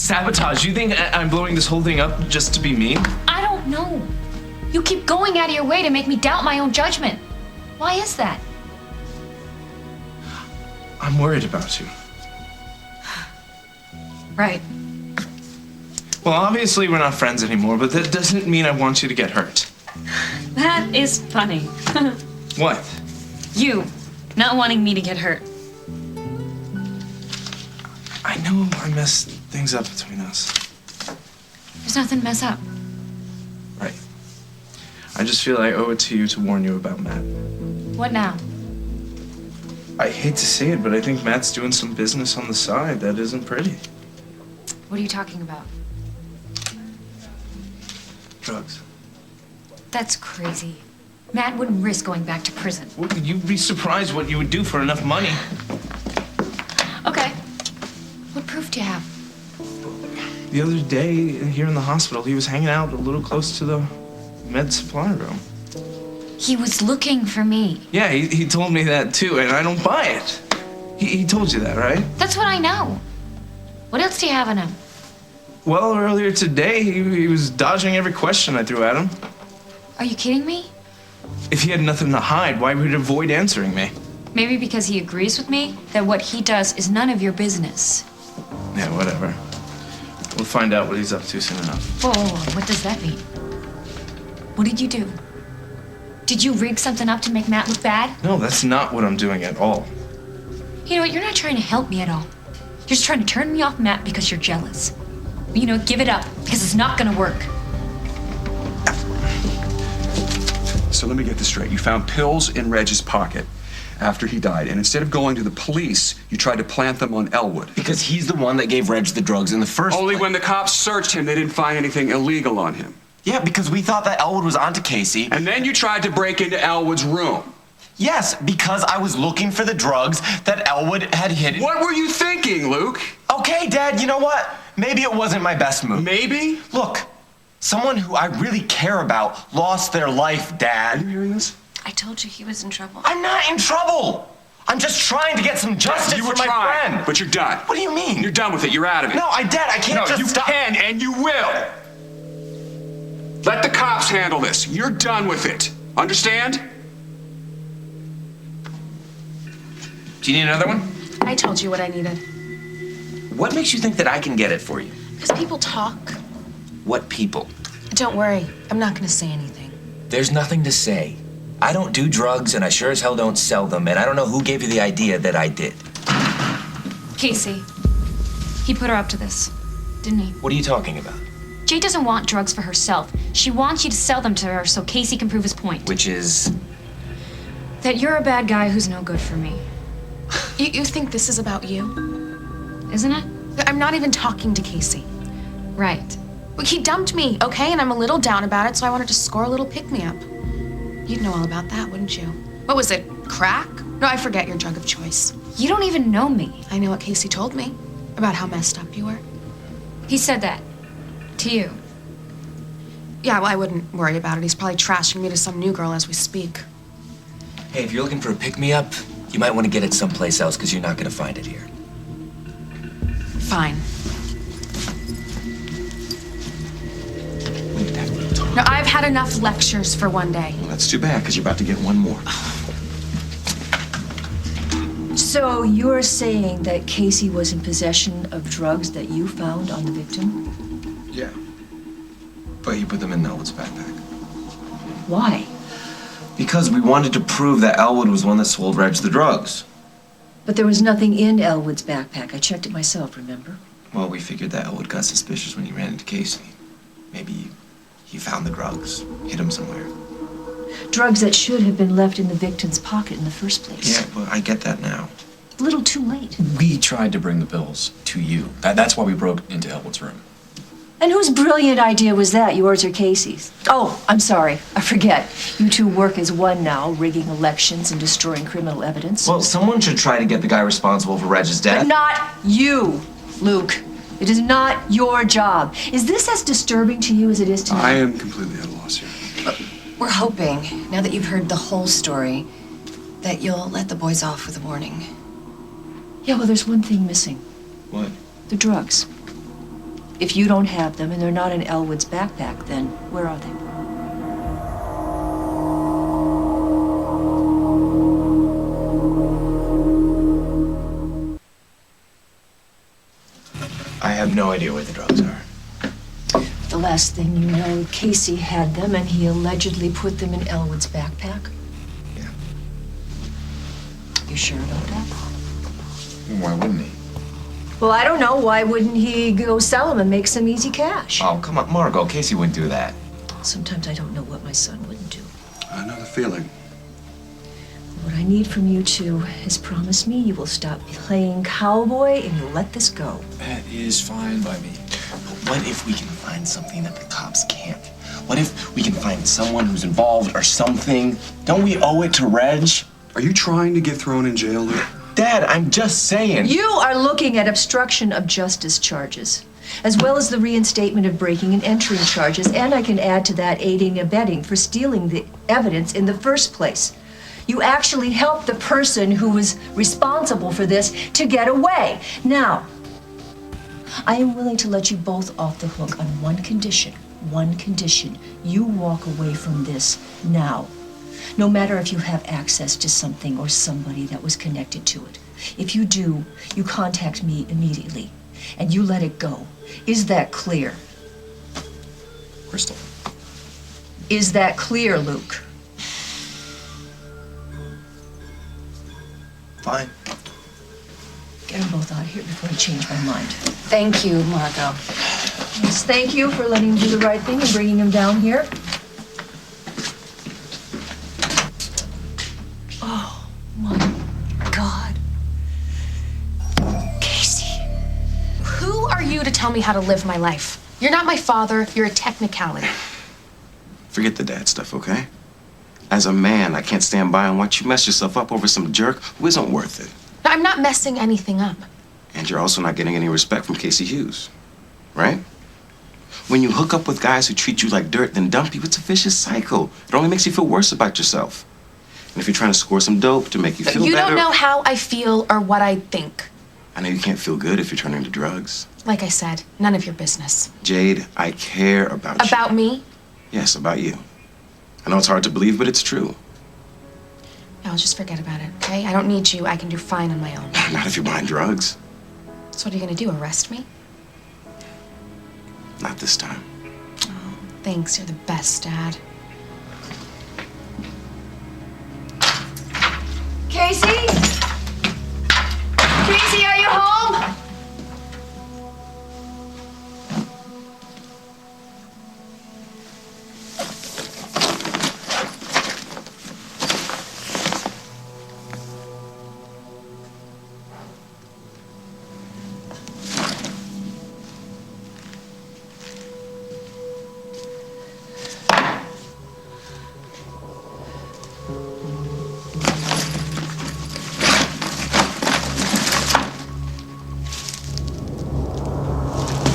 Sabotage? You think I'm blowing this whole thing up just to be mean? I don't know. You keep going out of your way to make me doubt my own judgment. Why is that? I'm worried about you. Right. Well, obviously we're not friends anymore, but that doesn't mean I want you to get hurt. That is funny. What? You, not wanting me to get hurt. I know I messed things up between us. There's nothing to mess up. Right. I just feel I owe it to you to warn you about Matt. What now? I hate to say it, but I think Matt's doing some business on the side that isn't pretty. What are you talking about? Drugs. That's crazy. Matt wouldn't risk going back to prison. Well, you'd be surprised what you would do for enough money. Okay. What proof do you have? The other day, here in the hospital, he was hanging out a little close to the med supply room. He was looking for me. Yeah, he told me that too, and I don't buy it. He told you that, right? That's what I know. What else do you have on him? Well, earlier today, he was dodging every question I threw at him. Are you kidding me? If he had nothing to hide, why would he avoid answering me? Maybe because he agrees with me that what he does is none of your business. Yeah, whatever. We'll find out what he's up to soon enough. Whoa, what does that mean? What did you do? Did you rig something up to make Matt look bad? No, that's not what I'm doing at all. You know what, you're not trying to help me at all. You're just trying to turn me off Matt because you're jealous. You know, give it up, because it's not gonna work. So let me get this straight. You found pills in Reg's pocket after he died, and instead of going to the police, you tried to plant them on Elwood. Because he's the one that gave Reg the drugs in the first place. Only when the cops searched him, they didn't find anything illegal on him. Yeah, because we thought that Elwood was onto Casey. And then you tried to break into Elwood's room. Yes, because I was looking for the drugs that Elwood had hidden. What were you thinking, Luke? Okay, Dad, you know what? Maybe it wasn't my best move. Maybe? Look, someone who I really care about lost their life, Are Dad. you hearing this? I told you he was in trouble. I'm not in trouble. I'm just trying to get some justice You were for my trying, friend. but you're done. What do you mean? You're done with it. You're out of it. No, Dad, I can't No, just you stop. can and you will. Let the cops handle this. You're done with it. Understand? Do you need another one? I told you what I needed. What makes you think that I can get it for you? Because people talk. What people? Don't worry, I'm not gonna say anything. There's nothing to say. I don't do drugs, and I sure as hell don't sell them, and I don't know who gave you the idea that I did. Casey, he put her up to this, didn't he? What are you talking about? Jade doesn't want drugs for herself. She wants you to sell them to her so Casey can prove his point. Which is... That you're a bad guy who's no good for me. You think this is about you? Isn't it? I'm not even talking to Casey. Right. Well, he dumped me, okay? And I'm a little down about it, so I wanted to score a little pick-me-up. You'd know all about that, wouldn't you? What was it, crack? No, I forget your drug of choice. You don't even know me. I know what Casey told me about how messed up you were. He said that. To you. Yeah, well, I wouldn't worry about it. He's probably trashing me to some new girl as we speak. Hey, if you're looking for a pick-me-up, you might want to get it someplace else, because you're not going to find it here. Fine. No, I've had enough lectures for one day. Well, that's too bad, because you're about to get one more. So you're saying that Casey was in possession of drugs that you found on the victim? Yeah. But he put them in Elwood's backpack. Why? Because we wanted to prove that Elwood was one that sold Reg the drugs. But there was nothing in Elwood's backpack. I checked it myself, remember? Well, we figured that Elwood got suspicious when he ran into Casey. Maybe he found the drugs, hid them somewhere. Drugs that should have been left in the victim's pocket in the first place. Yeah, well, I get that now. A little too late. We tried to bring the pills to you. That's why we broke into Elwood's room. And whose brilliant idea was that, yours or Casey's? Oh, I'm sorry. I forget. You two work as one now, rigging elections and destroying criminal evidence. Well, someone should try to get the guy responsible for Reg's death. But not you, Luke. It is not your job. Is this as disturbing to you as it is to me? I am completely at a loss here. We're hoping, now that you've heard the whole story, that you'll let the boys off with a warning. Yeah, well, there's one thing missing. What? The drugs. If you don't have them and they're not in Elwood's backpack, then where are they? I have no idea where the drugs are. The last thing you know, Casey had them and he allegedly put them in Elwood's backpack. Yeah. You sure about that? Why wouldn't he? Well, I don't know. Why wouldn't he go sell them and make some easy cash? Oh, come on, Margot. Casey wouldn't do that. Sometimes I don't know what my son wouldn't do. I know the feeling. What I need from you two is promise me you will stop playing cowboy and you'll let this go. That is fine by me. But what if we can find something that the cops can't? What if we can find someone who's involved or something? Don't we owe it to Reg? Are you trying to get thrown in jail, Luke? Dad, I'm just saying. You are looking at obstruction of justice charges, as well as the reinstatement of breaking and entering charges, and I can add to that aiding and abetting for stealing the evidence in the first place. You actually helped the person who was responsible for this to get away. Now, I am willing to let you both off the hook on one condition. One condition. You walk away from this now. No matter if you have access to something or somebody that was connected to it. If you do, you contact me immediately and you let it go. Is that clear? Crystal. Is that clear, Luke? Fine. Get them both out of here before I change my mind. Thank you, Margot. Yes, thank you for letting him do the right thing and bringing him down here. Oh, my God. Casey, who are you to tell me how to live my life? You're not my father, you're a technicality. Forget the dad stuff, okay? As a man, I can't stand by and watch you mess yourself up over some jerk who isn't worth it. No, I'm not messing anything up. And you're also not getting any respect from Casey Hughes, right? When you hook up with guys who treat you like dirt, then dump you, it's a vicious cycle. It only makes you feel worse about yourself. And if you're trying to score some dope to make you feel You better... don't know how I feel or what I think. I know you can't feel good if you're turning to drugs. Like I said, none of your business. Jade, I care about you. About me? Yes, about you. I know it's hard to believe, but it's true. No, just forget about it, okay? I don't need you. I can do fine on my own. Not if you're buying drugs. So what are you gonna do, arrest me? Not this time. Oh, thanks. You're the best, Dad. Casey? Casey, are you home?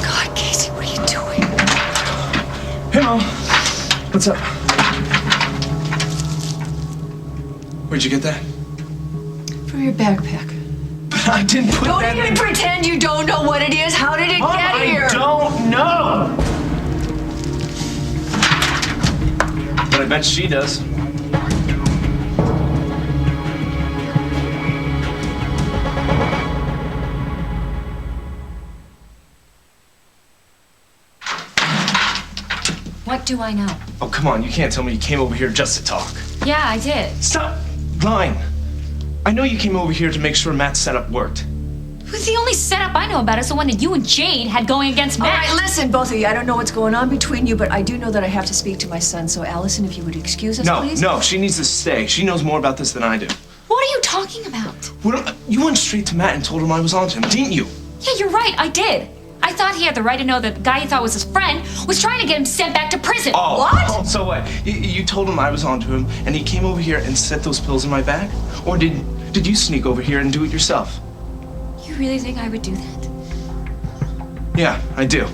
God, Casey, what are you doing? Hey, Mom. What's up? Where'd you get that? From your backpack. But I didn't put Don't that even in. pretend you don't know what it is. How did it Mom, get here? I don't know. But I bet she does. What do I know? Oh, come on. You can't tell me you came over here just to talk. Yeah, I did. Stop lying. I know you came over here to make sure Matt's setup worked. The only setup I know about is the one that you and Jade had going against All Matt. right, listen, both of you. I don't know what's going on between you, but I do know that I have to speak to my son. So, Allison, if you would excuse us, please. No, she needs to stay. She knows more about this than I do. What are you talking about? You went straight to Matt and told him I was onto him, didn't you? Yeah, you're right. I did. I thought he had the right to know that the guy he thought was his friend was trying to get him sent back to prison. Oh, What? Oh, so what? You told him I was onto him, and he came over here and set those pills in my bag? Or did you sneak over here and do it yourself? You really think I would do that? Yeah, I do.